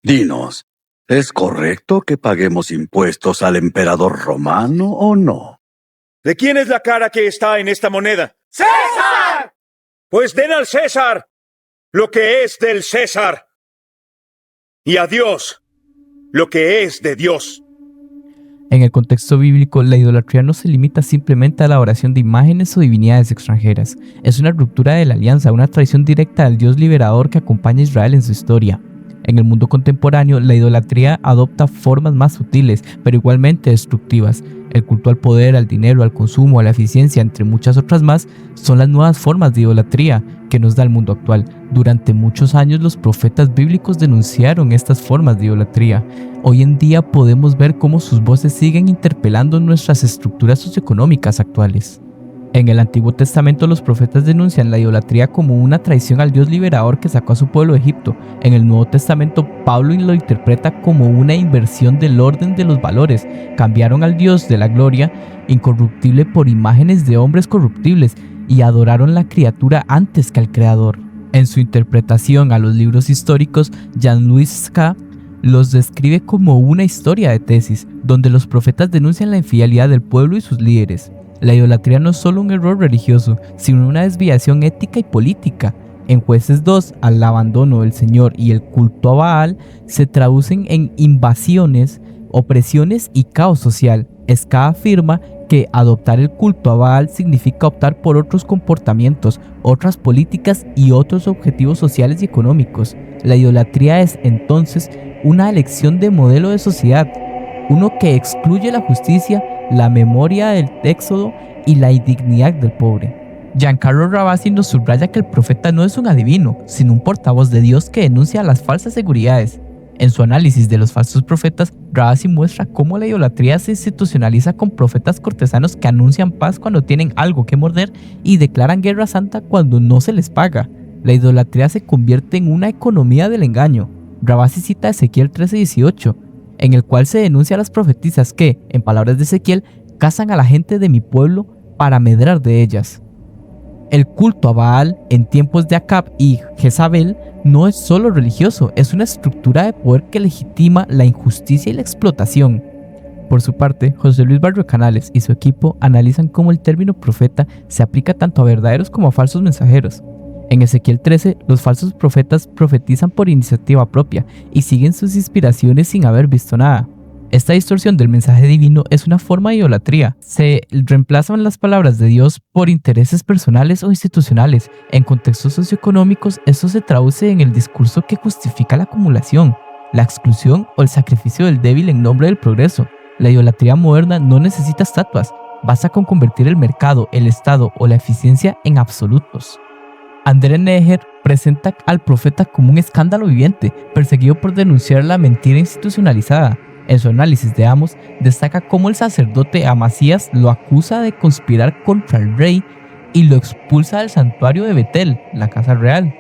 Dinos, ¿es correcto que paguemos impuestos al emperador romano o no? ¿De quién es la cara que está en esta moneda? ¡César! Pues den al César lo que es del César, y a Dios lo que es de Dios. En el contexto bíblico, la idolatría no se limita simplemente a la oración de imágenes o divinidades extranjeras. Es una ruptura de la alianza, una traición directa al Dios liberador que acompaña a Israel en su historia. En el mundo contemporáneo, la idolatría adopta formas más sutiles, pero igualmente destructivas. El culto al poder, al dinero, al consumo, a la eficiencia, entre muchas otras más, son las nuevas formas de idolatría que nos da el mundo actual. Durante muchos años los profetas bíblicos denunciaron estas formas de idolatría. Hoy en día podemos ver cómo sus voces siguen interpelando nuestras estructuras socioeconómicas actuales. En el Antiguo Testamento los profetas denuncian la idolatría como una traición al Dios liberador que sacó a su pueblo de Egipto. En el Nuevo Testamento Pablo lo interpreta como una inversión del orden de los valores. Cambiaron al Dios de la gloria incorruptible por imágenes de hombres corruptibles y adoraron la criatura antes que al Creador. En su interpretación a los libros históricos, Jean-Louis Ska los describe como una historia de tesis, donde los profetas denuncian la infidelidad del pueblo y sus líderes. La idolatría no es solo un error religioso, sino una desviación ética y política. En Jueces 2, al abandono del Señor y el culto a Baal se traducen en invasiones, opresiones y caos social. Ska afirma que adoptar el culto a Baal significa optar por otros comportamientos, otras políticas y otros objetivos sociales y económicos. La idolatría es entonces una elección de modelo de sociedad, uno que excluye la justicia, la memoria del éxodo y la indignidad del pobre. Giancarlo Ravasi nos subraya que el profeta no es un adivino, sino un portavoz de Dios que denuncia las falsas seguridades. En su análisis de los falsos profetas, Ravasi muestra cómo la idolatría se institucionaliza con profetas cortesanos que anuncian paz cuando tienen algo que morder y declaran guerra santa cuando no se les paga. La idolatría se convierte en una economía del engaño. Ravasi cita Ezequiel 13:18, en el cual se denuncia a las profetisas que, en palabras de Ezequiel, cazan a la gente de mi pueblo para medrar de ellas. El culto a Baal en tiempos de Acab y Jezabel no es solo religioso, es una estructura de poder que legitima la injusticia y la explotación. Por su parte, José Luis Barrio Canales y su equipo analizan cómo el término profeta se aplica tanto a verdaderos como a falsos mensajeros. En Ezequiel 13, los falsos profetas profetizan por iniciativa propia y siguen sus inspiraciones sin haber visto nada. Esta distorsión del mensaje divino es una forma de idolatría. Se reemplazan las palabras de Dios por intereses personales o institucionales. En contextos socioeconómicos, esto se traduce en el discurso que justifica la acumulación, la exclusión o el sacrificio del débil en nombre del progreso. La idolatría moderna no necesita estatuas, basta con convertir el mercado, el Estado o la eficiencia en absolutos. André Neher presenta al profeta como un escándalo viviente, perseguido por denunciar la mentira institucionalizada. En su análisis de Amos, destaca cómo el sacerdote Amasías lo acusa de conspirar contra el rey y lo expulsa del santuario de Betel, la casa real.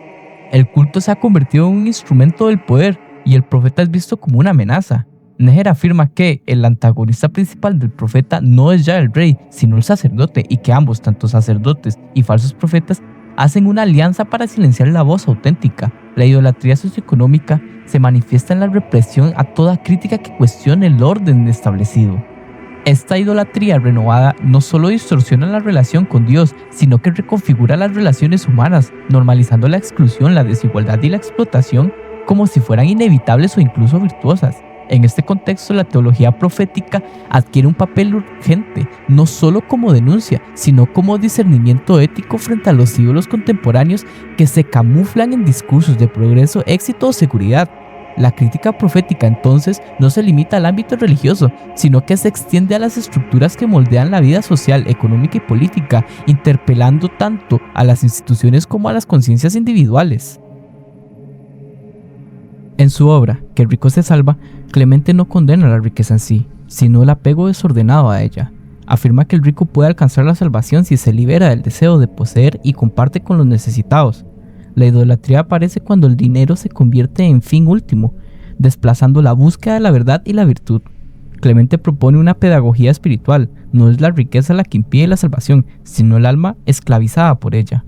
El culto se ha convertido en un instrumento del poder y el profeta es visto como una amenaza. Neher afirma que el antagonista principal del profeta no es ya el rey, sino el sacerdote, y que ambos, tanto sacerdotes y falsos profetas, hacen una alianza para silenciar la voz auténtica. La idolatría socioeconómica se manifiesta en la represión a toda crítica que cuestione el orden establecido. Esta idolatría renovada no solo distorsiona la relación con Dios, sino que reconfigura las relaciones humanas, normalizando la exclusión, la desigualdad y la explotación como si fueran inevitables o incluso virtuosas. En este contexto, la teología profética adquiere un papel urgente, no solo como denuncia, sino como discernimiento ético frente a los ídolos contemporáneos que se camuflan en discursos de progreso, éxito o seguridad. La crítica profética entonces no se limita al ámbito religioso, sino que se extiende a las estructuras que moldean la vida social, económica y política, interpelando tanto a las instituciones como a las conciencias individuales. En su obra, Que el rico se salva, Clemente no condena la riqueza en sí, sino el apego desordenado a ella. Afirma que el rico puede alcanzar la salvación si se libera del deseo de poseer y comparte con los necesitados. La idolatría aparece cuando el dinero se convierte en fin último, desplazando la búsqueda de la verdad y la virtud. Clemente propone una pedagogía espiritual. No es la riqueza la que impide la salvación, sino el alma esclavizada por ella.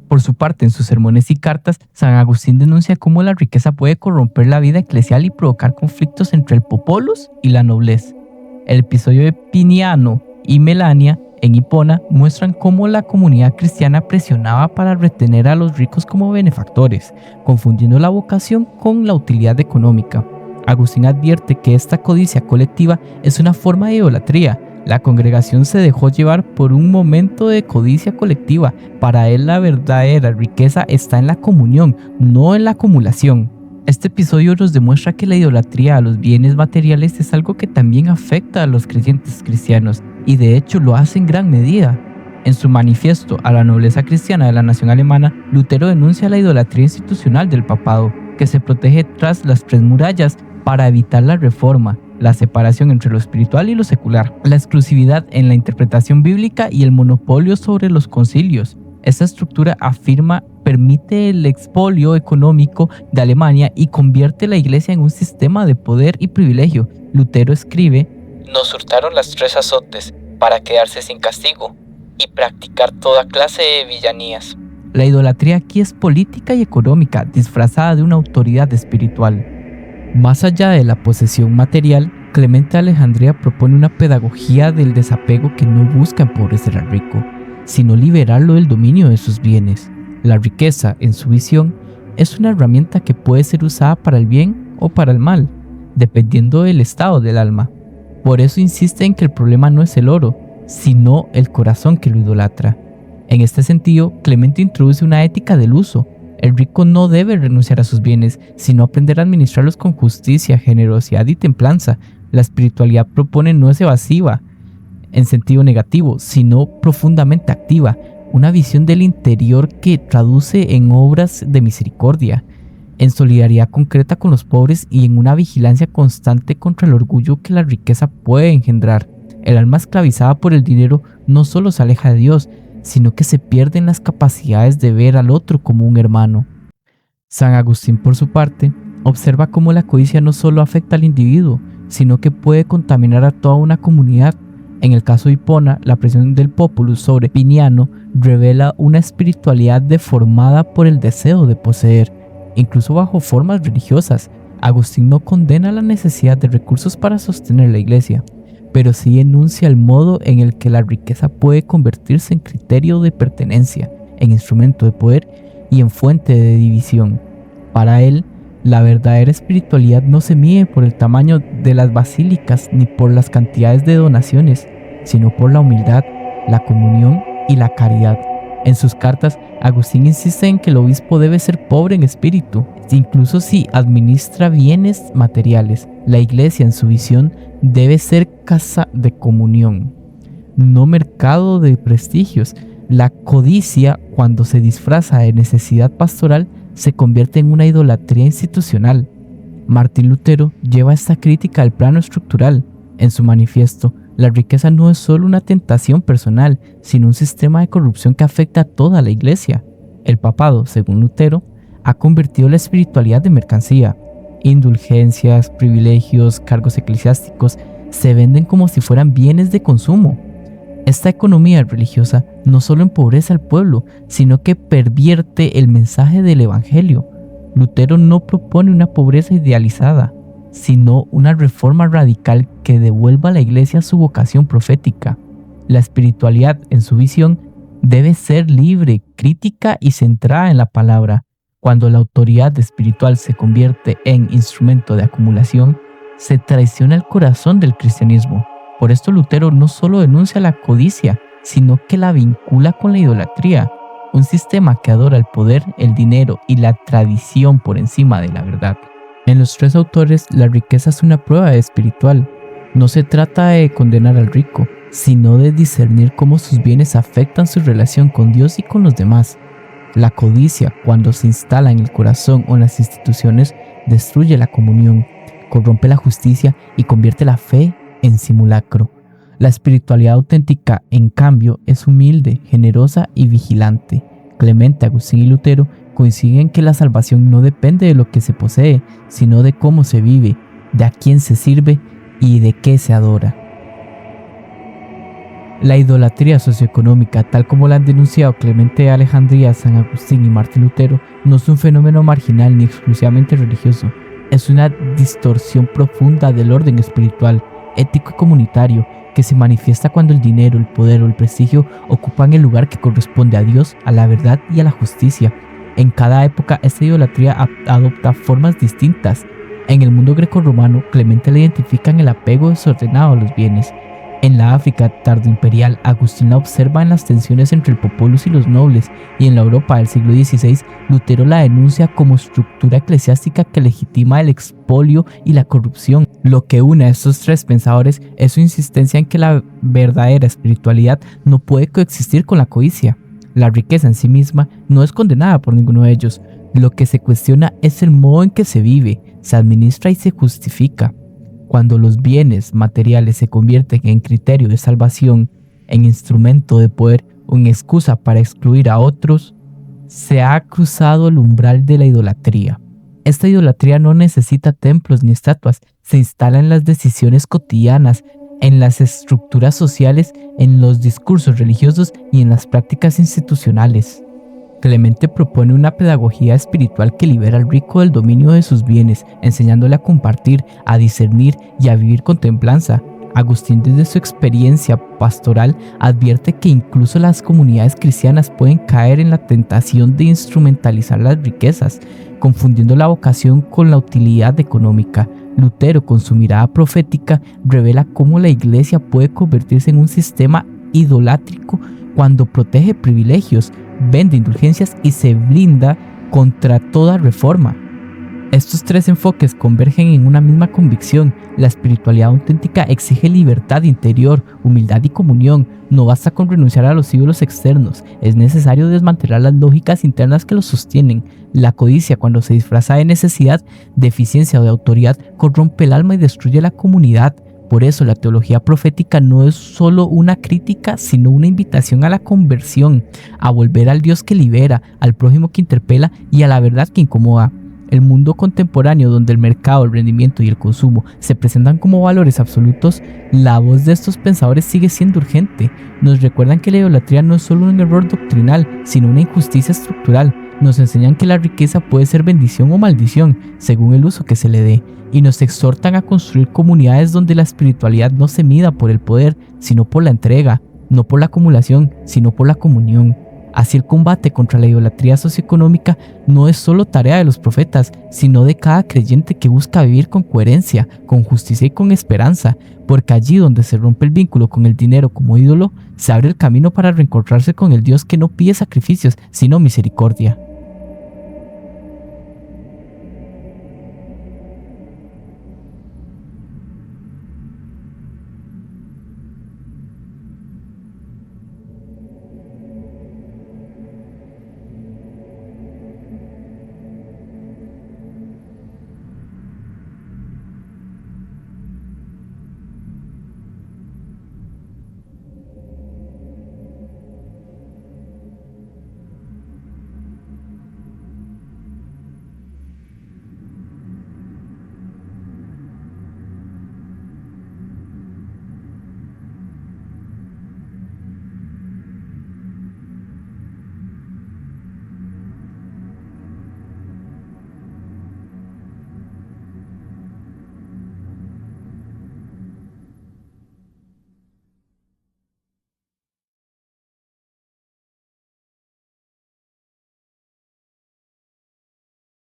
Por su parte, en sus sermones y cartas, San Agustín denuncia cómo la riqueza puede corromper la vida eclesial y provocar conflictos entre el populus y la nobleza. El episodio de Piniano y Melania en Hipona muestran cómo la comunidad cristiana presionaba para retener a los ricos como benefactores, confundiendo la vocación con la utilidad económica. Agustín advierte que esta codicia colectiva es una forma de idolatría. La congregación se dejó llevar por un momento de codicia colectiva. Para él la verdadera riqueza está en la comunión, no en la acumulación. Este episodio nos demuestra que la idolatría a los bienes materiales es algo que también afecta a los creyentes cristianos, y de hecho lo hace en gran medida. En su manifiesto a la nobleza cristiana de la nación alemana, Lutero denuncia la idolatría institucional del papado, que se protege tras las tres murallas para evitar la reforma, la separación entre lo espiritual y lo secular, la exclusividad en la interpretación bíblica y el monopolio sobre los concilios. Esta estructura permite el expolio económico de Alemania y convierte la iglesia en un sistema de poder y privilegio. Lutero escribe: nos hurtaron las tres azotes para quedarse sin castigo y practicar toda clase de villanías. La idolatría aquí es política y económica, disfrazada de una autoridad espiritual. Más allá de la posesión material, Clemente de Alejandría propone una pedagogía del desapego que no busca empobrecer al rico, sino liberarlo del dominio de sus bienes. La riqueza, en su visión, es una herramienta que puede ser usada para el bien o para el mal, dependiendo del estado del alma. Por eso insiste en que el problema no es el oro, sino el corazón que lo idolatra. En este sentido, Clemente introduce una ética del uso. El rico no debe renunciar a sus bienes, sino aprender a administrarlos con justicia, generosidad y templanza. La espiritualidad propone no es evasiva en sentido negativo, sino profundamente activa, una visión del interior que traduce en obras de misericordia, en solidaridad concreta con los pobres y en una vigilancia constante contra el orgullo que la riqueza puede engendrar. El alma esclavizada por el dinero no solo se aleja de Dios, sino que se pierden las capacidades de ver al otro como un hermano. San Agustín, por su parte, observa cómo la codicia no solo afecta al individuo, sino que puede contaminar a toda una comunidad. En el caso de Hipona, la presión del populus sobre Piniano revela una espiritualidad deformada por el deseo de poseer, incluso bajo formas religiosas. Agustín no condena la necesidad de recursos para sostener la iglesia, pero sí enuncia el modo en el que la riqueza puede convertirse en criterio de pertenencia, en instrumento de poder y en fuente de división. Para él, la verdadera espiritualidad no se mide por el tamaño de las basílicas ni por las cantidades de donaciones, sino por la humildad, la comunión y la caridad. En sus cartas, Agustín insiste en que el obispo debe ser pobre en espíritu, incluso si administra bienes materiales. La iglesia, en su visión, debe ser casa de comunión, no mercado de prestigios. La codicia, cuando se disfraza de necesidad pastoral, se convierte en una idolatría institucional. Martín Lutero lleva esta crítica al plano estructural. En su manifiesto, la riqueza no es solo una tentación personal, sino un sistema de corrupción que afecta a toda la iglesia. El papado, según Lutero, ha convertido la espiritualidad en mercancía. Indulgencias, privilegios, cargos eclesiásticos se venden como si fueran bienes de consumo. Esta economía religiosa no solo empobrece al pueblo, sino que pervierte el mensaje del Evangelio. Lutero no propone una pobreza idealizada, sino una reforma radical que devuelva a la iglesia su vocación profética. La espiritualidad, en su visión, debe ser libre, crítica y centrada en la palabra. Cuando la autoridad espiritual se convierte en instrumento de acumulación, se traiciona el corazón del cristianismo. Por esto Lutero no solo denuncia la codicia, sino que la vincula con la idolatría, un sistema que adora el poder, el dinero y la tradición por encima de la verdad. En los tres autores, la riqueza es una prueba espiritual. No se trata de condenar al rico, sino de discernir cómo sus bienes afectan su relación con Dios y con los demás. La codicia, cuando se instala en el corazón o en las instituciones, destruye la comunión, corrompe la justicia y convierte la fe en simulacro. La espiritualidad auténtica, en cambio, es humilde, generosa y vigilante. Clemente, Agustín y Lutero coinciden en que la salvación no depende de lo que se posee, sino de cómo se vive, de a quién se sirve y de qué se adora. La idolatría socioeconómica, tal como la han denunciado Clemente de Alejandría, San Agustín y Martín Lutero, no es un fenómeno marginal ni exclusivamente religioso. Es una distorsión profunda del orden espiritual, ético y comunitario, que se manifiesta cuando el dinero, el poder o el prestigio ocupan el lugar que corresponde a Dios, a la verdad y a la justicia. En cada época, esta idolatría adopta formas distintas. En el mundo grecorromano, Clemente la identifica en el apego desordenado a los bienes. En la África tardoimperial, Agustín la observa en las tensiones entre el populus y los nobles, y en la Europa del siglo XVI, Lutero la denuncia como estructura eclesiástica que legitima el expolio y la corrupción. Lo que une a estos tres pensadores es su insistencia en que la verdadera espiritualidad no puede coexistir con la codicia. La riqueza en sí misma no es condenada por ninguno de ellos. Lo que se cuestiona es el modo en que se vive, se administra y se justifica. Cuando los bienes materiales se convierten en criterio de salvación, en instrumento de poder o en excusa para excluir a otros, se ha cruzado el umbral de la idolatría. Esta idolatría no necesita templos ni estatuas, se instala en las decisiones cotidianas, en las estructuras sociales, en los discursos religiosos y en las prácticas institucionales. Clemente propone una pedagogía espiritual que libera al rico del dominio de sus bienes, enseñándole a compartir, a discernir y a vivir con templanza. Agustín, desde su experiencia pastoral, advierte que incluso las comunidades cristianas pueden caer en la tentación de instrumentalizar las riquezas, confundiendo la vocación con la utilidad económica. Lutero, con su mirada profética, revela cómo la Iglesia puede convertirse en un sistema idolátrico cuando protege privilegios, vende indulgencias y se blinda contra toda reforma. Estos tres enfoques convergen en una misma convicción: la espiritualidad auténtica exige libertad interior, humildad y comunión. No basta con renunciar a los ídolos externos, es necesario desmantelar las lógicas internas que los sostienen. La codicia, cuando se disfraza de necesidad, de eficiencia o de autoridad, corrompe el alma y destruye la comunidad. Por eso la teología profética no es solo una crítica, sino una invitación a la conversión, a volver al Dios que libera, al prójimo que interpela y a la verdad que incomoda. El mundo contemporáneo, donde el mercado, el rendimiento y el consumo se presentan como valores absolutos, la voz de estos pensadores sigue siendo urgente. Nos recuerdan que la idolatría no es solo un error doctrinal, sino una injusticia estructural. Nos enseñan que la riqueza puede ser bendición o maldición, según el uso que se le dé, y nos exhortan a construir comunidades donde la espiritualidad no se mida por el poder, sino por la entrega, no por la acumulación, sino por la comunión. Así el combate contra la idolatría socioeconómica no es solo tarea de los profetas, sino de cada creyente que busca vivir con coherencia, con justicia y con esperanza, porque allí donde se rompe el vínculo con el dinero como ídolo, se abre el camino para reencontrarse con el Dios que no pide sacrificios, sino misericordia.